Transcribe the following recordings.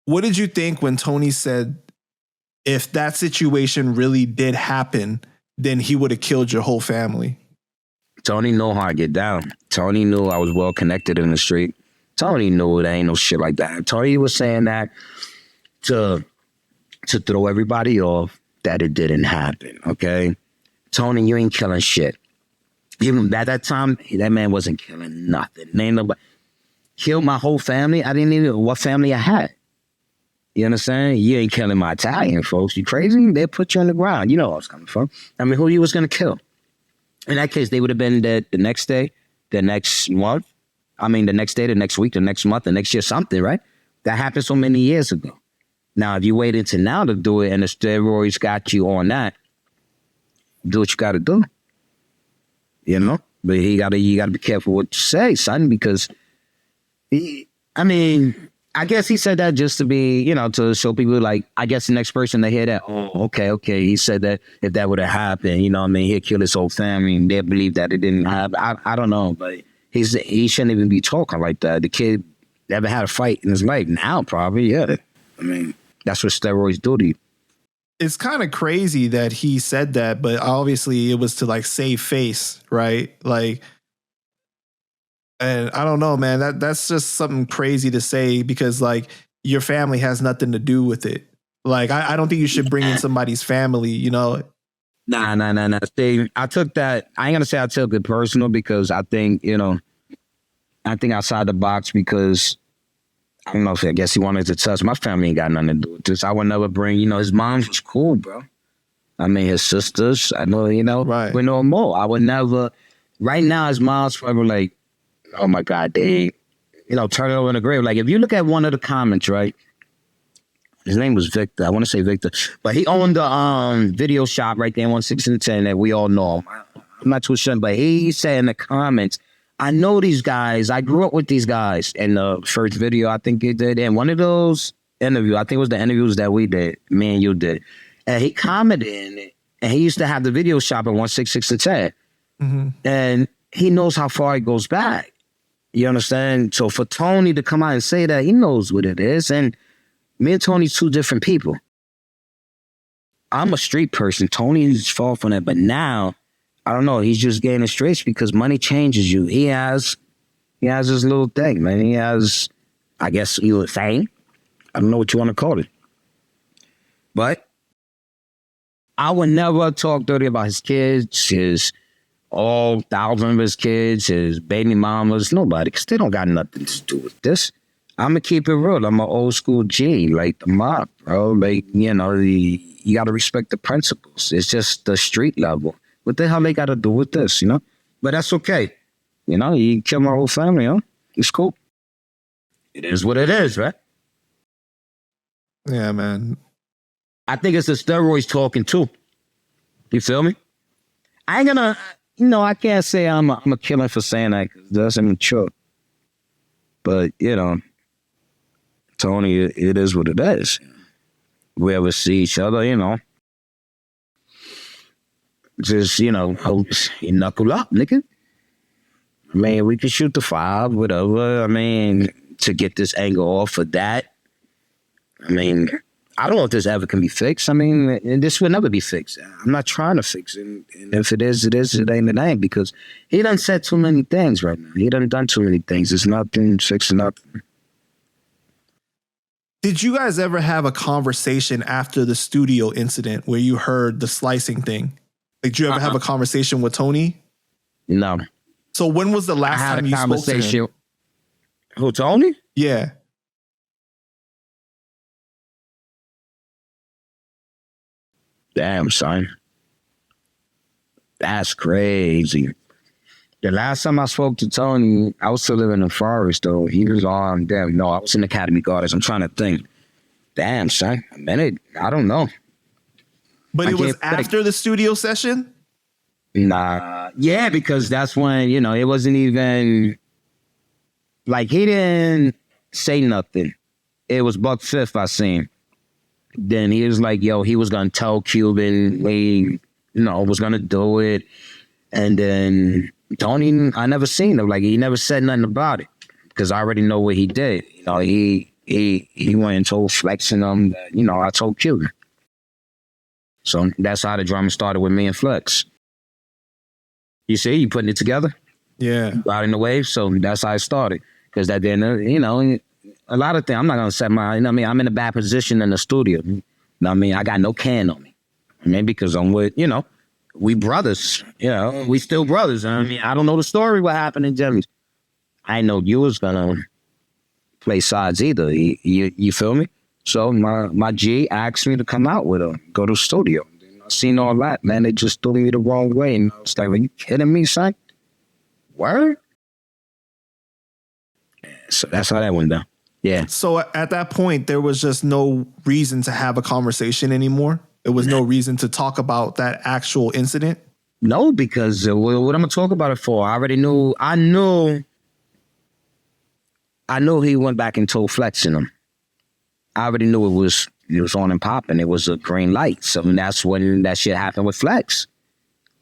What did you think when Tony said if that situation really did happen, then he would have killed your whole family? Tony knew how I get down. Tony knew I was well connected in the street. Tony knew there ain't no shit like that. Tony was saying that to throw everybody off that it didn't happen, okay? Tony, you ain't killing shit. Even at that time, that man wasn't killing nothing. Ain't nobody killed my whole family. I didn't even know what family I had. You understand? You ain't killing my Italian folks. You crazy? They'll put you on the ground. You know where I was coming from. I mean, who you was going to kill? In that case, they would have been dead the next day, the next month. I mean, the next day, the next week, the next month, the next year, something, right? That happened so many years ago. Now, if you wait until now to do it and the steroids got you on that, do what you got to do. You know? But you got to be careful what you say, son, because, I guess he said that just to be, to show people, like, I guess the next person to hear that, oh, okay. He said that if that would have happened, he'd kill his whole family and they'd believe that it didn't happen. I don't know, but he shouldn't even be talking like that. The kid never had a fight in his life. Now, probably, yeah. I mean, that's what steroids do to you. It's kind of crazy that he said that, but obviously it was to like save face, right? Like, and I don't know, man, that's just something crazy to say because like your family has nothing to do with it. Like, I don't think you should bring in somebody's family, Nah. See, I took that. I ain't going to say I took it personal because I think, I think outside the box because I don't know if I guess he wanted to touch. My family ain't got nothing to do with this. I would never bring, his mom was cool, bro. I mean, his sisters, I know, right. We know more. I would never, right now, his mom's forever like, oh my God, they, turn it over in the grave. Like if you look at one of the comments, right? His name was Victor. I want to say Victor, but he owned the video shop right there on 6 and 10 that we all know. I'm not too sure, but he said in the comments, I know these guys. I grew up with these guys. In the first video, I think he did. And one of those interviews, I think it was the interviews that we did, me and you did. And he commented in it. And he used to have the video shop at 166 and 10. Mm-hmm. And he knows how far it goes back. You understand? So for Tony to come out and say that, he knows what it is. And me and Tony's two different people. I'm a street person. Tony's far from that. But now, I don't know. He's just getting straight because money changes you. He has his little thing, man. He has, I guess, fame. I don't know what you want to call it. But I would never talk dirty about his kids, all 1,000 of his kids, his baby mamas, nobody, because they don't got nothing to do with this. I'm going to keep it real. I'm an old school G, like the mob, bro. Like, you got to respect the principles. It's just the street level. What the hell they got to do with this, But that's okay. You kill my whole family, It's cool. It is what it is, right? Yeah, man. I think it's the steroids talking too. You feel me? I ain't gonna, I can't say I'm a killer for saying that because that's immature. But, Tony, it is what it is. We ever see each other, just, you knuckle up, nigga. I mean, we can shoot the 5, whatever. I mean, to get this angle off of that. I mean, I don't know if this ever can be fixed. I mean, this will never be fixed. I'm not trying to fix it. And if it is, it is. It ain't, it ain't. Because he done said too many things right now. He done too many things. There's nothing fixing up. Did you guys ever have a conversation after the studio incident where you heard the slicing thing? Like, did you ever have a conversation with Tony? No. So when was the last time you spoke to him? Who, Tony? Yeah. Damn, son. That's crazy. The last time I spoke to Tony, I was still living in the forest, though. He was on, I was in Academy Gardens. I'm trying to think. Damn, son. A minute. I don't know. But it was after the studio session? Nah. Yeah, because that's when, it wasn't even, like, he didn't say nothing. It was Buck Fifth I seen. Then he was like, yo, he was going to tell Cuban he, was going to do it. And then Tony, I never seen him. Like, he never said nothing about it. because I already know what he did. You know, he went and told Flex and that, you know, I told Cuban. So that's how the drama started with me and Flex. You see, you putting it together? Yeah. Out in the wave. So that's how it started. Because that then, you know, a lot of things, I'm not going to set my, you know what I mean? I'm in a bad position in the studio. You know what I mean? I got no can on me. I mean, because I'm with, you know, we brothers. You know, we still brothers. I mean, I don't know the story what happened in Jelly's. I know you was going to play sides either. You feel me? So my G asked me to come out with her, go to the studio. I seen all that, man. They just threw me the wrong way. And I was like, are you kidding me, son? Word? So that's how that went down. Yeah. So at that point, there was just no reason to have a conversation anymore. There was no reason to talk about that actual incident. No, because what I'm gonna talk about it for? I already knew. I knew he went back and told Flex and them. I already knew it was on and popping. It was a green light. So that's when that shit happened with Flex.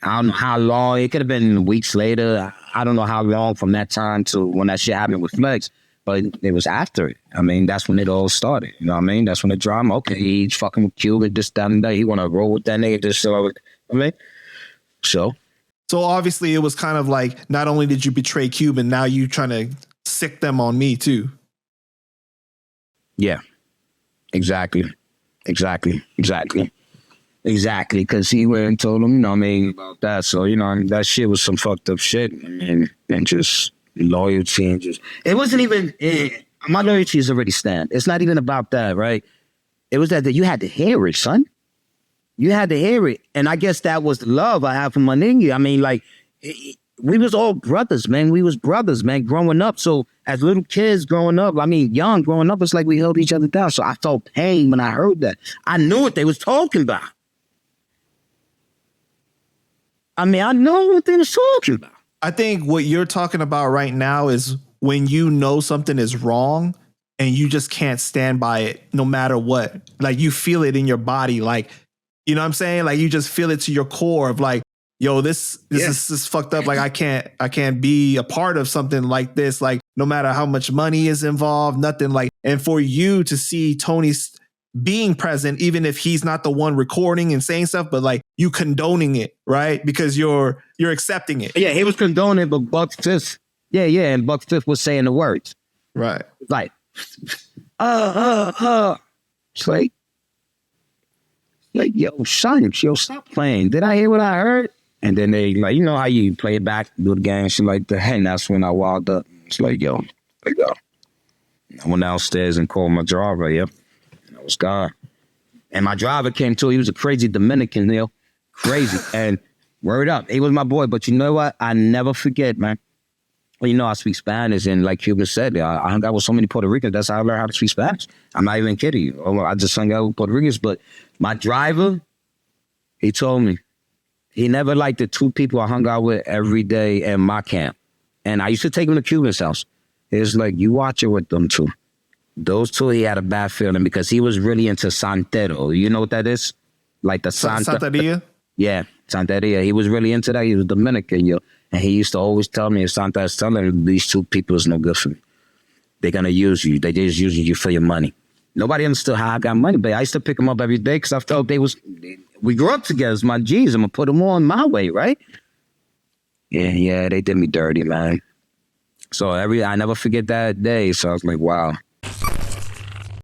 I don't know how long. It could have been weeks later. I don't know how long from that time to when that shit happened with Flex. But it was after it. I mean, that's when it all started. You know what I mean? That's when the drama. Okay, he's fucking with Cuban, this, that, and that. He want to roll with that nigga. This, so I mean, so obviously it was kind of like, not only did you betray Cuban, now you trying to sick them on me too. Yeah, exactly. Because he went and told him, you know what I mean, about that. So, you know, that shit was some fucked up shit. I mean, and just loyalty and just, it wasn't even, my loyalty is already stand. It's not even about that, right? It was that you had to hear it, son. You had to hear it. And I guess that was the love I have for my nigga. I mean, like, we was all brothers, man. We was brothers, man, growing up. So as little kids growing up, I mean, young growing up, it's like we held each other down. So I felt pain when I heard that. I knew what they was talking about. I mean, I know what they was talking about. I think what you're talking about right now is when you know something is wrong and you just can't stand by it no matter what. Like you feel it in your body. Like, you know what I'm saying? Like you just feel it to your core of like, yo, this is fucked up. Like I can't be a part of something like this. Like no matter how much money is involved, nothing like, and for you to see Tony's being present, even if he's not the one recording and saying stuff, but like you condoning it, right? Because you're accepting it. Yeah, he was condoning, but Buck Fifth, and Buck Fifth was saying the words. Right. Like, It's like, yo, son, yo, stop playing. Did I hear what I heard? And then they, like, you know how you play it back, do the game, shit like that. And that's when I walked up. It's like, yo, let go. I went downstairs and called my driver, yep. And I was gone. And my driver came too. He was a crazy Dominican, you know, crazy. And word up, he was my boy. But you know what? I never forget, man. Well, you know, I speak Spanish. And like Cuban said, I hung out with so many Puerto Ricans. That's how I learned how to speak Spanish. I'm not even kidding you. I just hung out with Puerto Ricans. But my driver, he told me, he never liked the two people I hung out with every day in my camp. And I used to take him to Cuban's house. It's like, you watch it with them two. Those two, he had a bad feeling because he was really into Santero. You know what that is? Like the Santeria? Yeah, Santeria. He was really into that. He was Dominican, yo. And he used to always tell me, if Santa is telling him, these two people is no good for me. They're going to use you. They just using you for your money. Nobody understood how I got money, but I used to pick them up every day because I felt we grew up together. It's my G's. I'm going to put them on my way, right? Yeah, they did me dirty, man. So I never forget that day. So I was like, wow.